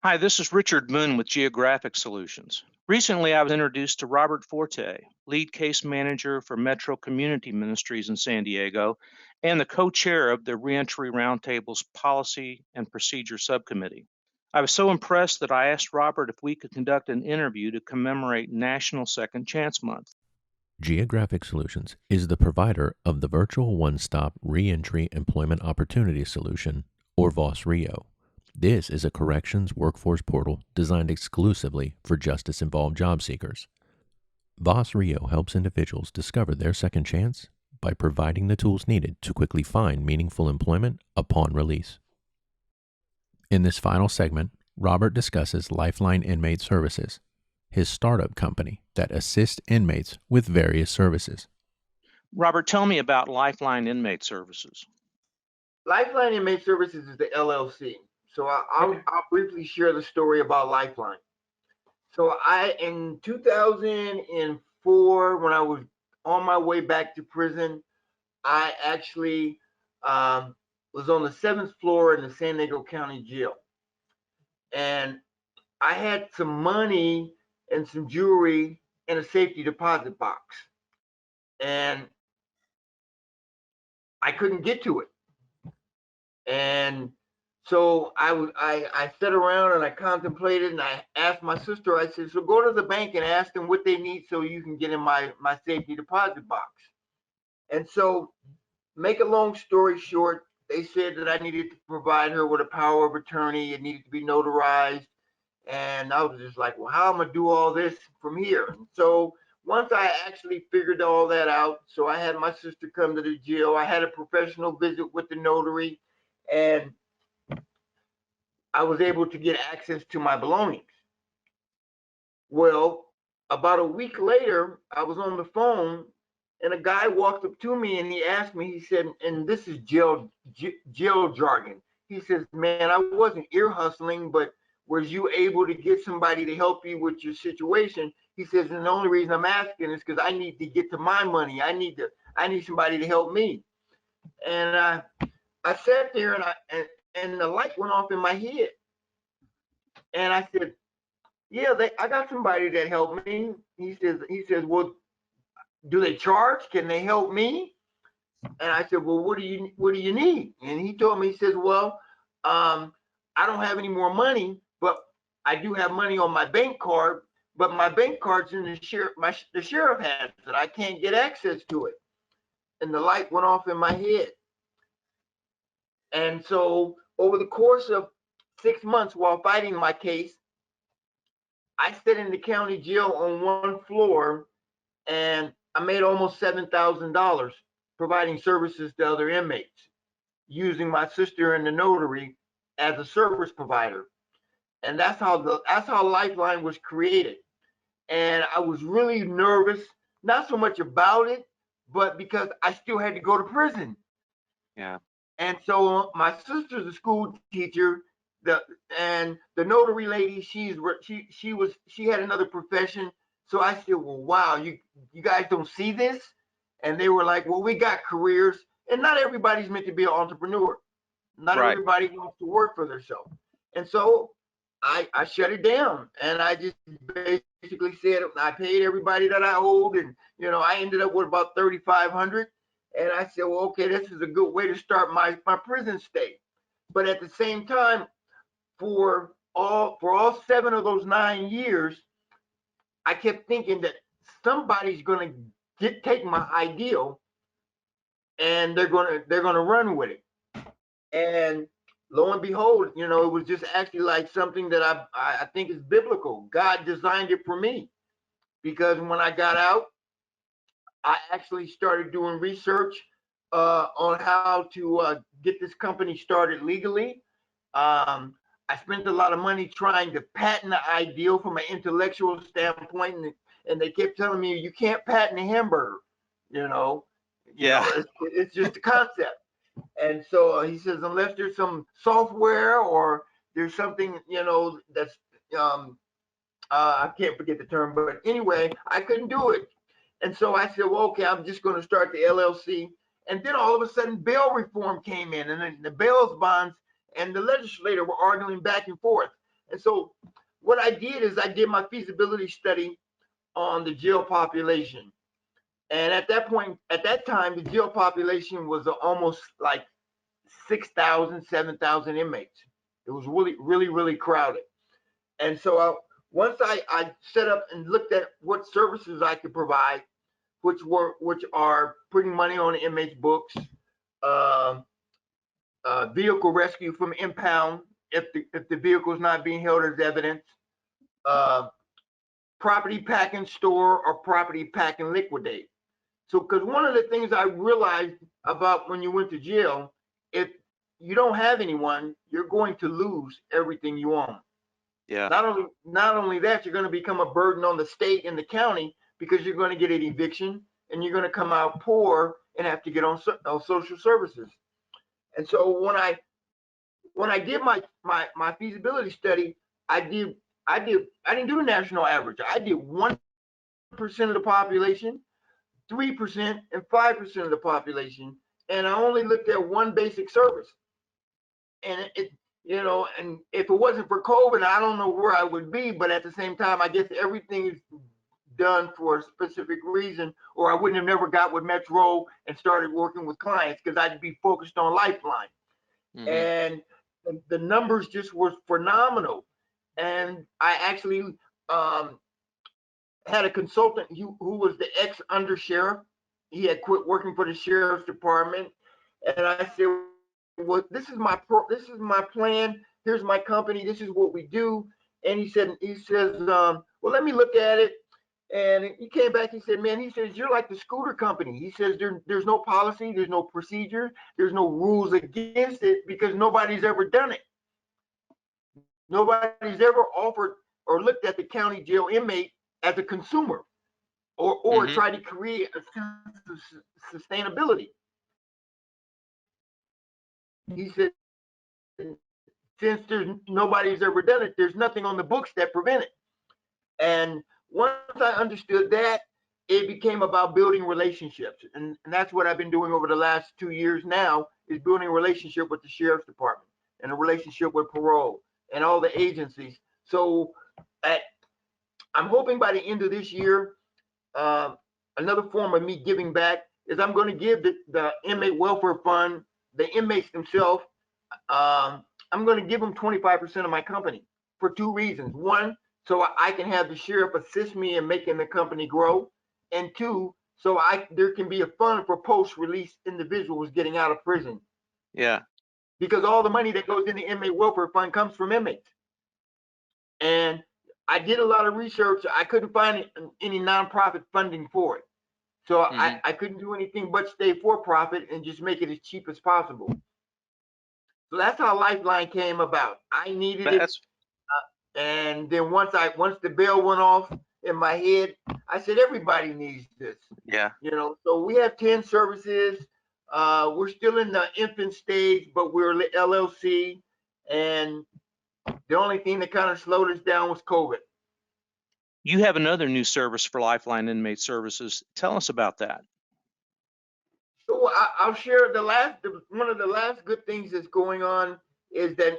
Hi, this is Richard Moon with Geographic Solutions. Recently, I was introduced to Robert Forte, lead case manager for Metro Community Ministries in San Diego, and the co-chair of the Reentry Roundtable's Policy and Procedure Subcommittee. I was so impressed that I asked Robert if we could conduct an interview to commemorate National Second Chance Month. Geographic Solutions is the provider of the Virtual One-Stop Reentry Employment Opportunity Solution, or VOS-RIO. This is a corrections workforce portal designed exclusively for justice-involved job seekers. VOS-RIO helps individuals discover their second chance by providing the tools needed to quickly find meaningful employment upon release. In this final segment, Robert discusses Lifeline Inmate Services, his startup company that assists inmates with various services. Robert, tell me about Lifeline Inmate Services. Lifeline Inmate Services is the LLC. So I'll briefly share the story about Lifeline. So in 2004, when I was on my way back to prison, I actually was on the 7th floor in the San Diego County Jail. And I had some money and some jewelry in a safety deposit box. And I couldn't get to it. And so I sat around and I contemplated, and I asked my sister, I said, so go to the bank and ask them what they need so you can get in my safety deposit box. And so, make a long story short, they said that I needed to provide her with a power of attorney. It needed to be notarized. And I was just like, well, how am I gonna do all this from here? And so once I actually figured all that out, so I had my sister come to the jail. I had a professional visit with the notary, and I was able to get access to my belongings. Well, about a week later, I was on the phone, and a guy walked up to me and he asked me, he said, and this is jail jargon. He says, man, I wasn't ear hustling, but was you able to get somebody to help you with your situation? He says, and the only reason I'm asking is because I need to get to my money. I need somebody to help me. And I sat there and the light went off in my head. And I said, yeah, I got somebody that helped me. He says, well, do they charge? Can they help me? And I said, well, what do you need? And he told me, he says, well, I don't have any more money, but I do have money on my bank card, but my bank card's in the sheriff has it. I can't get access to it. And the light went off in my head. And so over the course of 6 months while fighting my case, I sat in the county jail on one floor, and I made almost $7,000 providing services to other inmates, using my sister and the notary as a service provider. And that's how Lifeline was created. And I was really nervous, not so much about it, but because I still had to go to prison. Yeah. And so my sister's a school teacher, and the notary lady, she had another profession. So I said, well, wow, you guys don't see this? And they were like, well, we got careers, and not everybody's meant to be an entrepreneur. Not Right. everybody wants to work for themselves. And so I shut it down, and I just basically said I paid everybody that I owed, and I ended up with about $3,500. And I said, well, okay, this is a good way to start my prison stay. But at the same time, for all 7 of those 9 years, I kept thinking that somebody's going to take my ideal, and they're going to run with it. And lo and behold, it was just actually like something that I think is biblical. God designed it for me, because when I got out, I actually started doing research on how to get this company started legally. I spent a lot of money trying to patent the ideal from an intellectual standpoint, and they kept telling me, you can't patent a hamburger, it's just a concept. And so he says, unless there's some software or there's something, that's, I can't forget the term, but anyway, I couldn't do it. And so I said, well, okay, I'm just going to start the LLC. And then all of a sudden, bail reform came in, and then the bail bonds and the legislator were arguing back and forth. And so what I did is I did my feasibility study on the jail population. And at that time, the jail population was almost like 6,000, 7,000 inmates. It was really crowded. And so once I set up and looked at what services I could provide, which are putting money on the inmates' books, vehicle rescue from impound if the vehicle is not being held as evidence, property pack and store or property pack and liquidate. So, because one of the things I realized about when you went to jail, if you don't have anyone, you're going to lose everything you own. Yeah. Not only that, you're going to become a burden on the state and the county because you're going to get an eviction and you're going to come out poor and have to get on social services. And so when I did my feasibility study, I didn't do the national average. I did 1% of the population, 3%, and 5% of the population, and I only looked at one basic service. And and if it wasn't for COVID, I don't know where I would be. But at the same time, I guess everything is done for a specific reason, or I wouldn't have never got with Metro and started working with clients because I'd be focused on Lifeline. Mm-hmm. And the numbers just were phenomenal. And I actually had a consultant who was the ex-under sheriff. He had quit working for the sheriff's department, and I said, "Well, this is my plan. Here's my company. This is what we do." And he says, "Well, let me look at it." And he came back. He said, "Man," he says, "you're like the scooter company." He says, "There's no policy, there's no procedure, there's no rules against it because nobody's ever done it. Nobody's ever offered or looked at the county jail inmate as a consumer or mm-hmm. tried to create a sense of sustainability." He said, "Since nobody's ever done it, there's nothing on the books that prevent it." And once I understood that, it became about building relationships. And that's what I've been doing over the last 2 years now, is building a relationship with the sheriff's department and a relationship with parole and all the agencies. So I'm hoping by the end of this year, another form of me giving back is I'm going to give the inmate welfare fund, the inmates themselves, I'm going to give them 25% of my company for 2 reasons. 1, so I can have the sheriff assist me in making the company grow. And 2, so there can be a fund for post-release individuals getting out of prison. Yeah. Because all the money that goes in the inmate welfare fund comes from inmates. And I did a lot of research. I couldn't find any nonprofit funding for it. So mm-hmm. I couldn't do anything but stay for profit and just make it as cheap as possible. So that's how Lifeline came about. I needed it. And then once the bell went off in my head, I said, everybody needs this. Yeah. So we have 10 services. We're still in the infant stage, but we're LLC. And the only thing that kind of slowed us down was COVID. You have another new service for Lifeline Inmate Services. Tell us about that. So I'll share one of the last good things that's going on is that,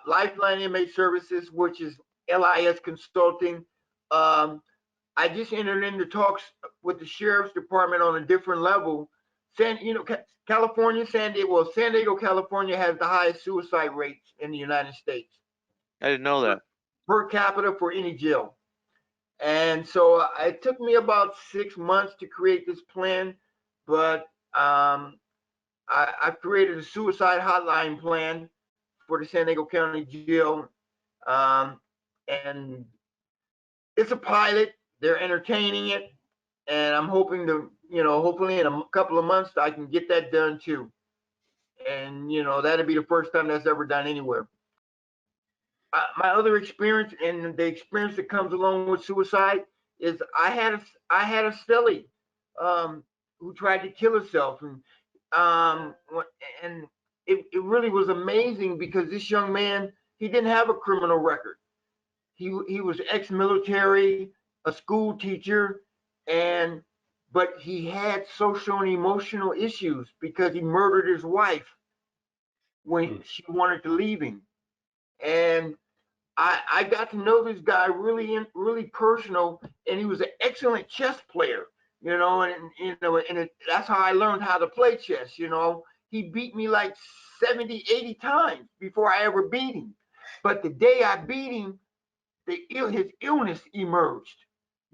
Lifeline Inmate Services, which is LIS Consulting. I just entered into talks with the Sheriff's Department on a different level. California, San Diego, California has the highest suicide rates in the United States. I didn't know that. Per capita for any jail. And so it took me about 6 months to create this plan, but I created a suicide hotline plan for the San Diego County Jail. And it's a pilot. They're entertaining it. And I'm hoping to, hopefully in a couple of months, I can get that done too. And, that'll be the first time that's ever done anywhere. My other experience and the experience that comes along with suicide is I had a cellie who tried to kill herself, and it really was amazing because this young man, he didn't have a criminal record. He was ex-military, a school teacher, but he had social and emotional issues because he murdered his wife when she wanted to leave him. And I got to know this guy really personal, and he was an excellent chess player, that's how I learned how to play chess. He beat me like 70, 80 times before I ever beat him. But the day I beat him, his illness emerged,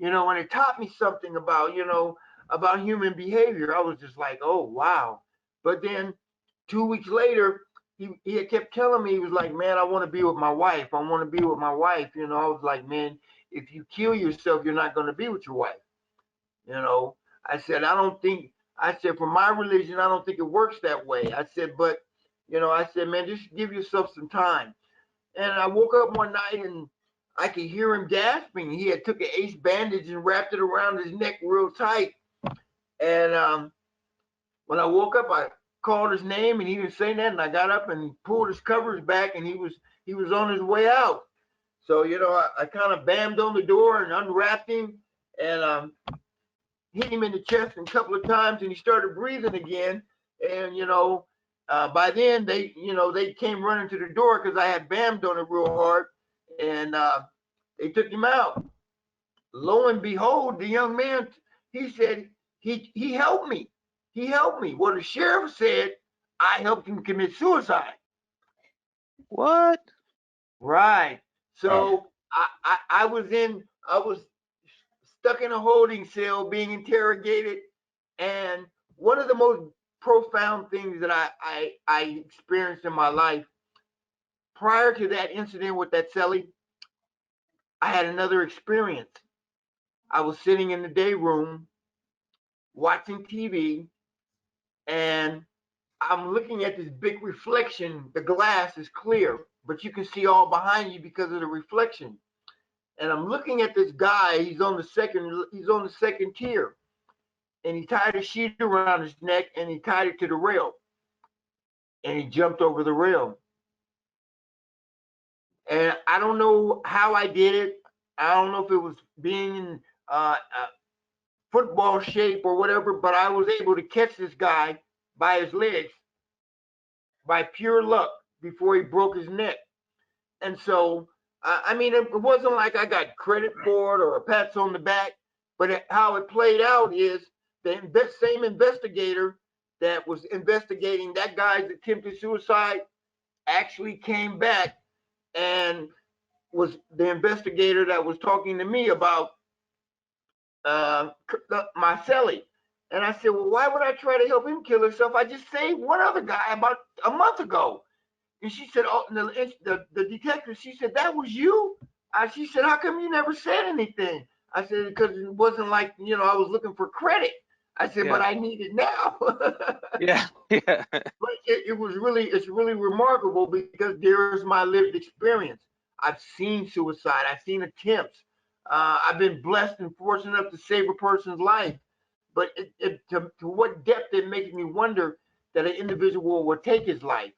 and it taught me something about human behavior. I was just like, oh wow. But then 2 weeks later, he kept telling me, he was like, man, I want to be with my wife. I want to be with my wife. I was like, man, if you kill yourself, you're not going to be with your wife. I said, for my religion, I don't think it works that way. I said, but, I said, man, just give yourself some time. And I woke up one night and I could hear him gasping. He had took an ace bandage and wrapped it around his neck real tight. And when I woke up, I called his name and he didn't say nothing. I got up and he pulled his covers back and he was on his way out. So, I kind of bammed on the door and unwrapped him and hit him in the chest a couple of times, and he started breathing again. And, by then they came running to the door because I had bammed on it real hard, and they took him out. Lo and behold, the young man, he said, he helped me. He helped me. Well, the sheriff said I helped him commit suicide. What? Right. So I was stuck in a holding cell being interrogated. And one of the most profound things that I experienced in my life, prior to that incident with that cellie, I had another experience. I was sitting in the day room watching TV, and I'm looking at this big reflection. The glass is clear, but you can see all behind you because of the reflection. And I'm looking at this guy. He's on the second tier, and he tied a sheet around his neck and he tied it to the rail, and he jumped over the rail. And I don't know how I did it. I don't know if it was being in football shape or whatever, but I was able to catch this guy by his legs by pure luck before he broke his neck. And so, it wasn't like I got credit for it or a pats on the back, but how it played out is the same investigator that was investigating that guy's attempted suicide actually came back and was the investigator that was talking to me about my cellie. And I said, well, why would I try to help him kill himself? I just saved one other guy about a month ago. And she said, oh, the detective, she said, that was you? She said, how come you never said anything? I said, because it wasn't like, I was looking for credit. I said, but I need it now. Yeah. But it's really remarkable because there's my lived experience. I've seen suicide. I've seen attempts. I've been blessed and fortunate enough to save a person's life. But to what depth it makes me wonder that an individual will take his life.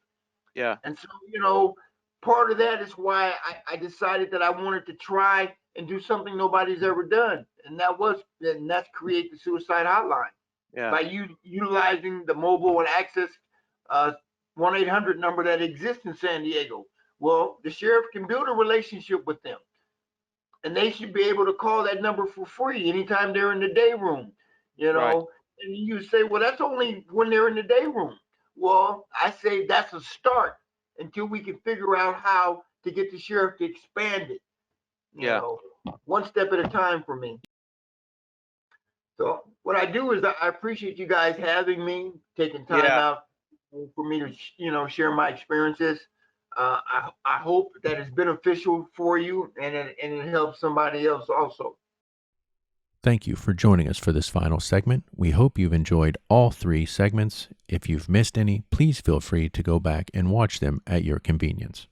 Yeah. And so, part of that is why I decided that I wanted to try and do something nobody's ever done. And that's create the suicide hotline. Yeah. By utilizing the mobile and access 1-800 number that exists in San Diego. Well, the sheriff can build a relationship with them. And they should be able to call that number for free anytime they're in the day room. Right. And you say, well, that's only when they're in the day room. Well, I say that's a start until we can figure out how to get the sheriff to expand it. You know, one step at a time for me. So what I do is I appreciate you guys having me, taking time out for me to, share my experiences. I hope that it's beneficial for you and it helps somebody else also. Thank you for joining us for this final segment. We hope you've enjoyed all 3 segments. If you've missed any, please feel free to go back and watch them at your convenience.